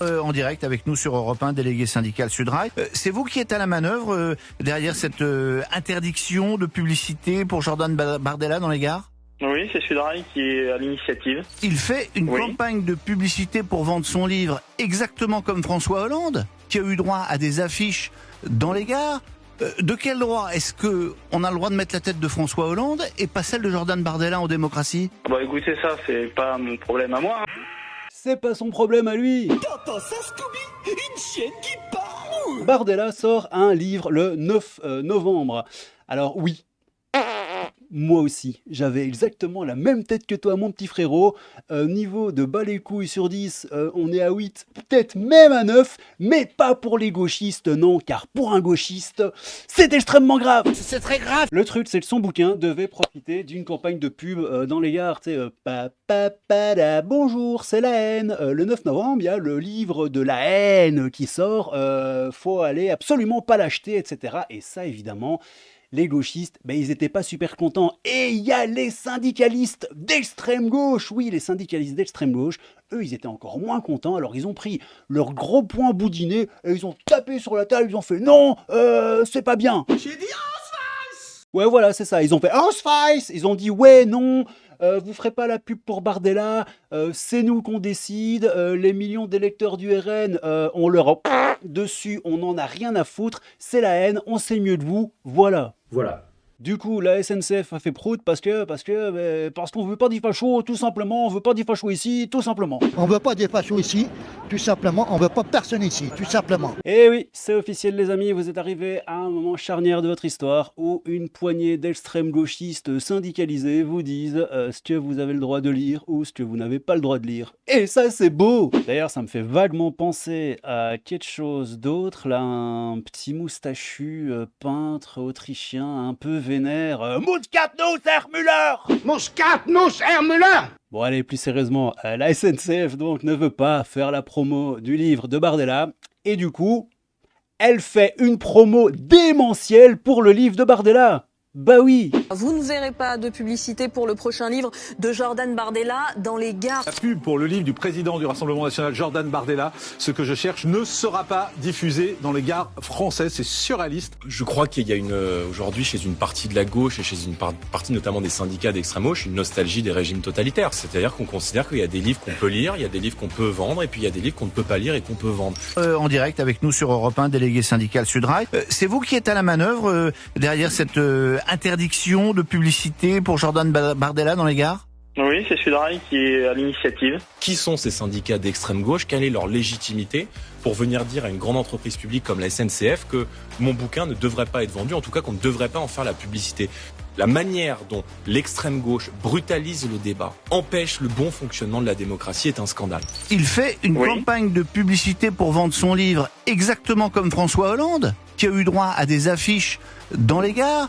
En direct avec nous sur Europe 1, délégué syndical Sudrail. C'est vous qui êtes à la manœuvre derrière cette interdiction de publicité pour Jordan Bardella dans les gares ? Oui, c'est Sudrail qui est à l'initiative. Il fait une campagne de publicité pour vendre son livre exactement comme François Hollande, qui a eu droit à des affiches dans les gares. De quel droit est-ce qu'on a le droit de mettre la tête de François Hollande et pas celle de Jordan Bardella en démocratie ? Bah écoutez, ça c'est pas mon problème à moi. C'est pas son problème à lui. T'entends ça, Scooby? Une chienne qui parle! Bardella sort un livre le 9 novembre. Alors oui, moi aussi, j'avais exactement la même tête que toi, mon petit frérot. Niveau de bas les couilles sur 10, on est à 8, peut-être même à 9, mais pas pour les gauchistes, non, car pour un gauchiste, c'est extrêmement grave. C'est très grave. Le truc, c'est que son bouquin devait profiter d'une campagne de pub dans les gares, tu sais, bonjour, c'est la haine. Le 9 novembre, il y a le livre de la haine qui sort, faut aller absolument pas l'acheter, etc. Et ça, évidemment, les gauchistes, ils étaient pas super contents. Et il y a les syndicalistes d'extrême gauche. Oui, les syndicalistes d'extrême gauche, eux, ils étaient encore moins contents. Alors, ils ont pris leur gros poing boudiné et ils ont tapé sur la table. Ils ont fait non, c'est pas bien. J'ai dit Ausweis! Ouais, voilà, c'est ça. Ils ont fait Ausweis. Ils ont dit ouais, non. Vous ferez pas la pub pour Bardella, c'est nous qu'on décide, les millions d'électeurs du RN, on leur a dessus, on n'en a rien à foutre, c'est la haine, on sait mieux de vous, voilà. Du coup, la SNCF a fait prout parce qu'on veut pas des fachos, tout simplement, on veut pas des fachos ici, tout simplement. On veut pas des fachos ici, tout simplement, on veut pas personne ici, tout simplement. Et oui, c'est officiel les amis, vous êtes arrivés à un moment charnière de votre histoire où une poignée d'extrêmes gauchistes syndicalisés vous disent ce que vous avez le droit de lire ou ce que vous n'avez pas le droit de lire. Et ça c'est beau. D'ailleurs ça me fait vaguement penser à quelque chose d'autre, là un petit moustachu peintre autrichien un peu vénère. Muscatnuss Herr Müller! Muscatnuss Herr Müller! Bon allez, plus sérieusement, la SNCF donc ne veut pas faire la promo du livre de Bardella, et du coup, elle fait une promo démentielle pour le livre de Bardella. Bah oui. Vous ne verrez pas de publicité pour le prochain livre de Jordan Bardella dans les gares. La pub pour le livre du président du Rassemblement national, Jordan Bardella, Ce que je cherche, ne sera pas diffusé dans les gares françaises. C'est surréaliste. Je crois qu'il y a aujourd'hui chez une partie de la gauche et chez une partie notamment des syndicats d'extrême gauche, une nostalgie des régimes totalitaires. C'est-à-dire qu'on considère qu'il y a des livres qu'on peut lire, il y a des livres qu'on peut vendre, et puis il y a des livres qu'on ne peut pas lire et qu'on peut vendre. En direct avec nous sur Europe 1, délégué syndical Sudrail. C'est vous qui êtes à la manœuvre derrière cette interdiction de publicité pour Jordan Bardella dans les gares ? Oui, c'est Sudrail qui est à l'initiative. Qui sont ces syndicats d'extrême gauche ? Quelle est leur légitimité pour venir dire à une grande entreprise publique comme la SNCF que mon bouquin ne devrait pas être vendu, en tout cas qu'on ne devrait pas en faire la publicité ? La manière dont l'extrême gauche brutalise le débat, empêche le bon fonctionnement de la démocratie est un scandale. Il fait une campagne de publicité pour vendre son livre exactement comme François Hollande, qui a eu droit à des affiches dans les gares.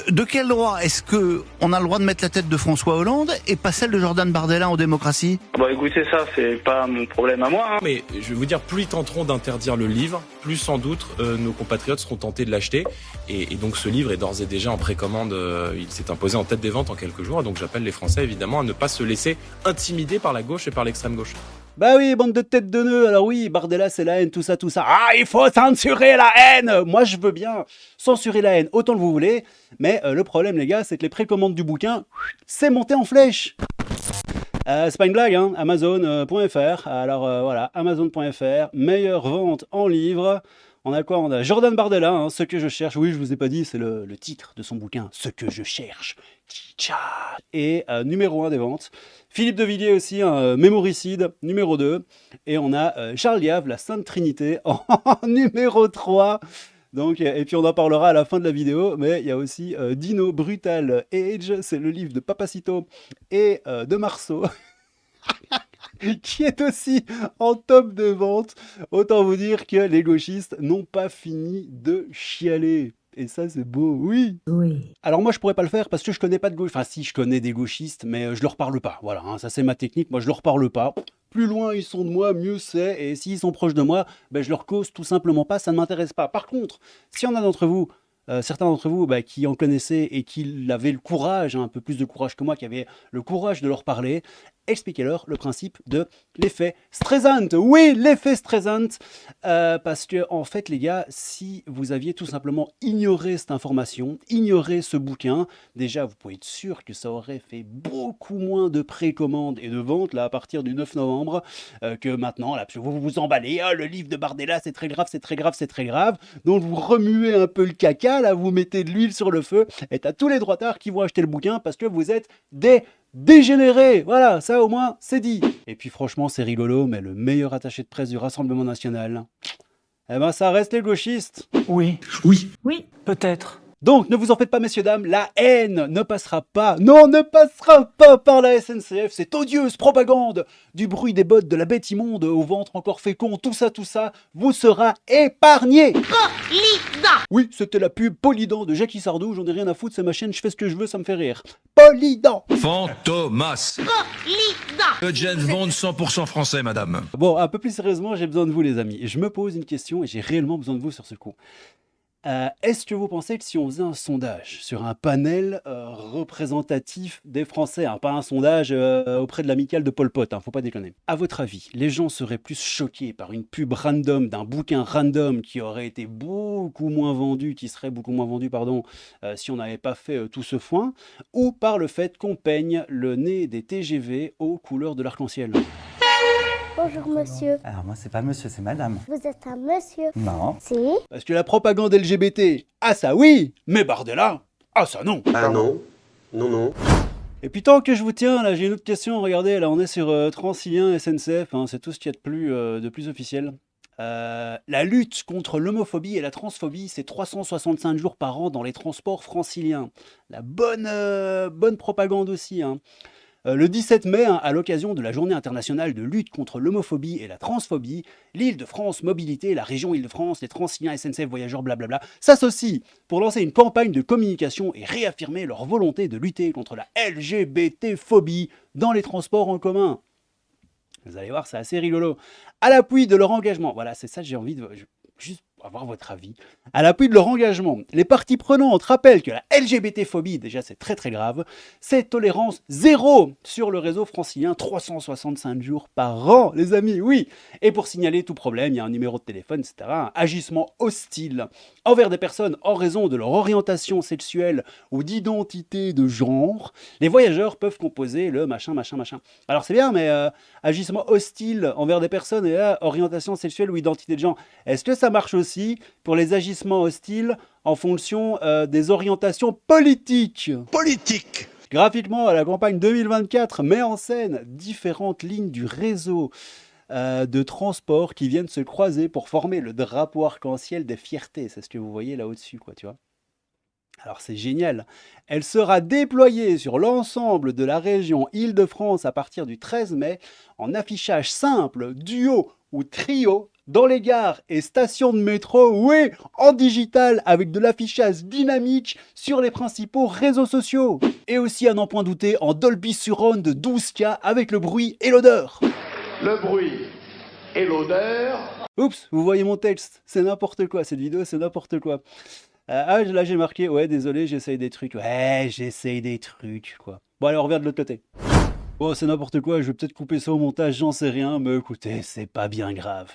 De quel droit est-ce qu'on a le droit de mettre la tête de François Hollande et pas celle de Jordan Bardella en démocratie ? Bah écoutez, ça c'est pas mon problème à moi. Mais je vais vous dire, plus ils tenteront d'interdire le livre, plus sans doute nos compatriotes seront tentés de l'acheter. Et donc ce livre est d'ores et déjà en précommande, il s'est imposé en tête des ventes en quelques jours. Donc j'appelle les Français évidemment à ne pas se laisser intimider par la gauche et par l'extrême gauche. Bah oui, bande de têtes de nœuds, alors oui, Bardella c'est la haine, tout ça. Ah, il faut censurer la haine. Moi je veux bien censurer la haine, autant que vous voulez, mais le problème les gars, c'est que les précommandes du bouquin, c'est monté en flèche. C'est pas une blague, hein, Amazon.fr, alors voilà, Amazon.fr, meilleure vente en livres. On a quoi ? On a Jordan Bardella, Ce que je cherche. Oui, je vous ai pas dit, c'est le titre de son bouquin, Ce que je cherche. Et numéro 1 des ventes. Philippe de Villiers aussi, Mémoricide, numéro 2. Et on a Charles Gave, La Sainte Trinité, en numéro 3. Donc, et puis on en parlera à la fin de la vidéo, mais il y a aussi Dino Brutal Age, c'est le livre de Papacito et de Marceau. Qui est aussi en top de vente. Autant vous dire que les gauchistes n'ont pas fini de chialer. Et ça, c'est beau, oui. Alors moi, je pourrais pas le faire parce que je connais pas de gauche. Enfin, si, je connais des gauchistes, mais je leur parle pas. Voilà, ça c'est ma technique. Moi, je leur parle pas. Plus loin ils sont de moi, mieux c'est. Et s'ils sont proches de moi, je leur cause tout simplement pas. Ça ne m'intéresse pas. Par contre, s'il y en a d'entre vous, certains d'entre vous qui en connaissaient et qui avaient le courage, un peu plus de courage que moi, qui avaient le courage de leur parler, expliquez-leur le principe de l'effet Streisand. Oui, l'effet Streisand, parce que en fait les gars, si vous aviez tout simplement ignoré cette information, ignoré ce bouquin, déjà vous pouvez être sûr que ça aurait fait beaucoup moins de précommandes et de ventes là à partir du 9 novembre que maintenant, là, parce que vous vous emballez, ah, le livre de Bardella c'est très grave, c'est très grave, c'est très grave, donc vous remuez un peu le caca, là vous mettez de l'huile sur le feu, et t'as tous les droitards qui vont acheter le bouquin parce que vous êtes des dégénéré, voilà, ça au moins c'est dit. Et puis franchement c'est rigolo, mais le meilleur attaché de presse du Rassemblement National, eh ben ça reste les gauchistes. Oui. Oui. Oui. Peut-être. Donc ne vous en faites pas messieurs dames, la haine ne passera pas, non ne passera pas par la SNCF, cette odieuse propagande du bruit des bottes de la bête immonde au ventre encore fécond, tout ça, vous sera épargné. Polydent. Oui, c'était la pub Polydent de Jackie Sardou, j'en ai rien à foutre, c'est ma chaîne, je fais ce que je veux, ça me fait rire. Polydent. Fantomas. Polydent. Le James Bond 100% français, madame. Bon, un peu plus sérieusement, j'ai besoin de vous les amis, je me pose une question et j'ai réellement besoin de vous sur ce coup. Est-ce que vous pensez que si on faisait un sondage sur un panel représentatif des Français, pas un sondage auprès de l'amicale de Pol Pot, faut pas déconner, à votre avis, les gens seraient plus choqués par une pub random d'un bouquin random qui aurait été beaucoup moins vendu, si on n'avait pas fait tout ce foin, ou par le fait qu'on peigne le nez des TGV aux couleurs de l'arc-en-ciel? Bonjour monsieur. Alors moi c'est pas monsieur, c'est madame. Vous êtes un monsieur? Non. Si. Parce que la propagande LGBT, ah ça oui, mais Bardella, ah ça non. Ah non, non. Et puis tant que je vous tiens, là j'ai une autre question, regardez, là on est sur Transilien SNCF, c'est tout ce qu'il y a de plus officiel. La lutte contre l'homophobie et la transphobie, c'est 365 jours par an dans les transports franciliens. La bonne propagande aussi, Le 17 mai, à l'occasion de la Journée internationale de lutte contre l'homophobie et la transphobie, l'Île-de-France Mobilité, la région Île-de-France, les Franciliens SNCF Voyageurs, blablabla, s'associent pour lancer une campagne de communication et réaffirmer leur volonté de lutter contre la LGBT-phobie dans les transports en commun. Vous allez voir, c'est assez rigolo. À l'appui de leur engagement, voilà, c'est ça que j'ai envie de... Juste avoir votre avis. À l'appui de leur engagement, les parties prenantes rappellent que la LGBT-phobie, déjà c'est très très grave, c'est tolérance zéro sur le réseau francilien, 365 jours par an, les amis, oui. Et pour signaler tout problème, il y a un numéro de téléphone, etc. Un agissement hostile envers des personnes en raison de leur orientation sexuelle ou d'identité de genre. Les voyageurs peuvent composer le machin. Alors c'est bien, mais agissement hostile envers des personnes et orientation sexuelle ou identité de genre, est-ce que ça marche aussi pour les agissements hostiles en fonction des orientations politiques. Graphiquement, la campagne 2024 met en scène différentes lignes du réseau de transport qui viennent se croiser pour former le drapeau arc-en-ciel des fiertés. C'est ce que vous voyez là au-dessus, tu vois. Alors c'est génial. Elle sera déployée sur l'ensemble de la région Île-de-France à partir du 13 mai en affichage simple, duo ou trio dans les gares et stations de métro, oui, en digital, avec de l'affichage dynamique sur les principaux réseaux sociaux. Et aussi, à n'en point douter, en Dolby Surround de 12K avec le bruit et l'odeur. Le bruit et l'odeur. Oups, vous voyez mon texte, c'est n'importe quoi, cette vidéo, c'est n'importe quoi. Là j'ai marqué, ouais, désolé, j'essaye des trucs. Ouais, j'essaye des trucs, quoi. Bon, allez, on revient de l'autre côté. Bon, c'est n'importe quoi, je vais peut-être couper ça au montage, j'en sais rien, mais écoutez, c'est pas bien grave.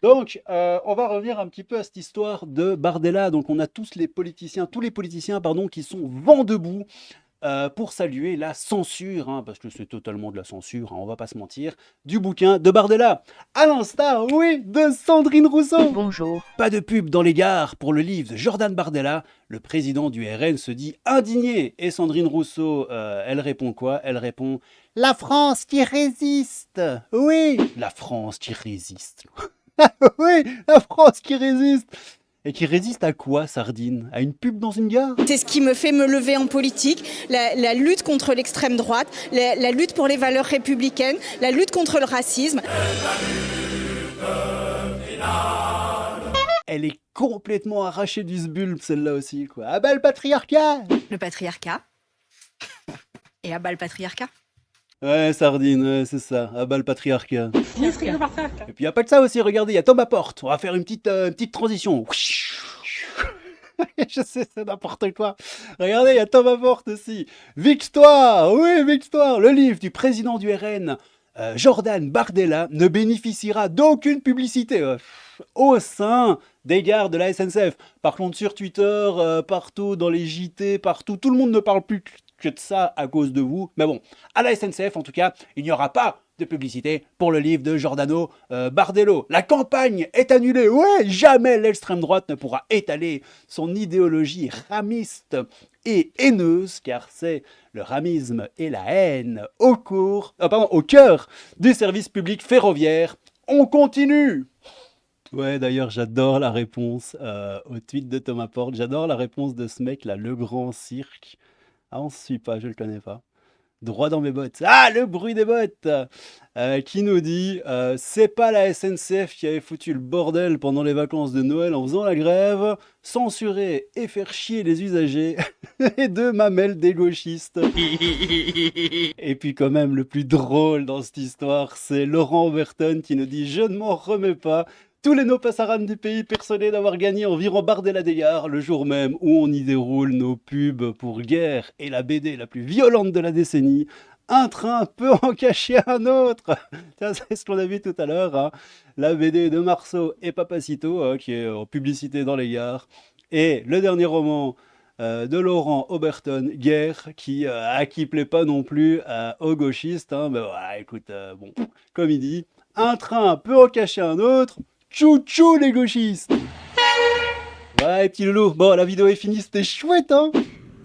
Donc, on va revenir un petit peu à cette histoire de Bardella. Donc, on a tous les politiciens qui sont vent debout pour saluer la censure, parce que c'est totalement de la censure, on va pas se mentir, du bouquin de Bardella. À l'instar, oui, de Sandrine Rousseau. Bonjour. Pas de pub dans les gares pour le livre de Jordan Bardella. Le président du RN se dit indigné. Et Sandrine Rousseau, elle répond quoi? Elle répond « La France qui résiste !» Oui, la France qui résiste. Oui, la France qui résiste. Et qui résiste à quoi, Sardine? À une pub dans une gare? C'est ce qui me fait me lever en politique, la lutte contre l'extrême droite, la lutte pour les valeurs républicaines, la lutte contre le racisme. Elle est complètement arrachée du sbulbe, celle-là aussi, quoi. À bas le patriarcat! Le patriarcat. Et à bas le patriarcat. Ouais, Sardine, ouais, c'est ça, à bas le patriarcat. Et puis y a pas que ça aussi, regardez, il y a Thomas Porte. On va faire une petite transition. Je sais, c'est n'importe quoi. Regardez, il y a Thomas Porte aussi. Victoire, oui, victoire. Le livre du président du RN, Jordan Bardella, ne bénéficiera d'aucune publicité au sein des gares de la SNCF. Par contre, sur Twitter, partout, dans les JT, partout, tout le monde ne parle plus que de ça à cause de vous. Mais bon, à la SNCF, en tout cas, il n'y aura pas de publicité pour le livre de Giordano Bardello. La campagne est annulée. Ouais, jamais l'extrême droite ne pourra étaler son idéologie ramiste et haineuse, car c'est le ramisme et la haine au cœur du service public ferroviaire. On continue. Ouais, d'ailleurs, j'adore la réponse au tweet de Thomas Porte. J'adore la réponse de ce mec là, Le Grand Cirque. Ah, on se suit pas, je le connais pas. Droit dans mes bottes. Ah, le bruit des bottes qui nous dit c'est pas la SNCF qui avait foutu le bordel pendant les vacances de Noël en faisant la grève, censurer et faire chier les usagers et deux mamelles des gauchistes. Et puis quand même, le plus drôle dans cette histoire, c'est Laurent Oberton qui nous dit « Je ne m'en remets pas ». Tous les no-passarans du pays persuadés d'avoir gagné environ Bardella des gares le jour même où on y déroule nos pubs pour Guerre et la BD la plus violente de la décennie. Un train peut en cacher un autre. C'est ce qu'on a vu tout à l'heure. Hein. La BD de Marceau et Papacito qui est en publicité dans les gares. Et le dernier roman de Laurent Oberton, Guerre, qui plaît pas non plus aux gauchistes. Hein. Mais voilà, écoute, bon, comme il dit, un train peut en cacher un autre. Tchou-tchou les gauchistes. Ouais, petit loulou. Bon, la vidéo est finie, c'était chouette, hein?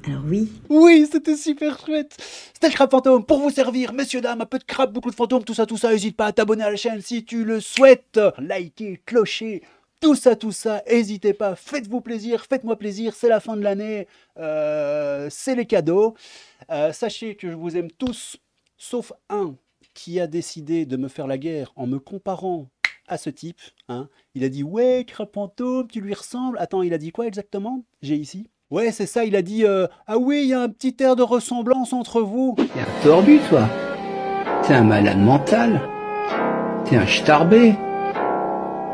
Alors oui. Oui, c'était super chouette. C'était le Crabe Fantôme pour vous servir, messieurs, dames, un peu de crabe, beaucoup de fantômes, tout ça. N'hésite pas à t'abonner à la chaîne si tu le souhaites. Likez, clocher, tout ça. N'hésitez pas, faites-vous plaisir, faites-moi plaisir, c'est la fin de l'année, c'est les cadeaux. Sachez que je vous aime tous, sauf un qui a décidé de me faire la guerre en me comparant à ce type, hein. Il a dit ouais, Crabe Fantôme, tu lui ressembles. Attends, il a dit quoi exactement? J'ai ici. Ouais, c'est ça, il a dit ah oui, il y a un petit air de ressemblance entre vous. T'es un tordu, toi. T'es un malade mental. T'es un starbé.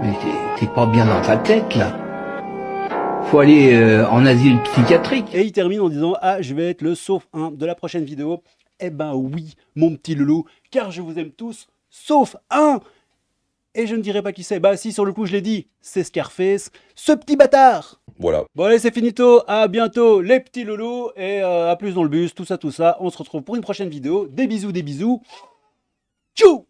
Mais t'es pas bien dans ta tête, là. Faut aller en asile psychiatrique. Et il termine en disant ah, je vais être le sauf un de la prochaine vidéo. Eh ben oui, mon petit loulou, car je vous aime tous, sauf un. Et je ne dirai pas qui c'est. Bah si, sur le coup, je l'ai dit. C'est Scarface, ce petit bâtard. Voilà. Bon allez, c'est finito. À bientôt, les petits loulous. Et à plus dans le bus, tout ça. On se retrouve pour une prochaine vidéo. Des bisous. Tchou.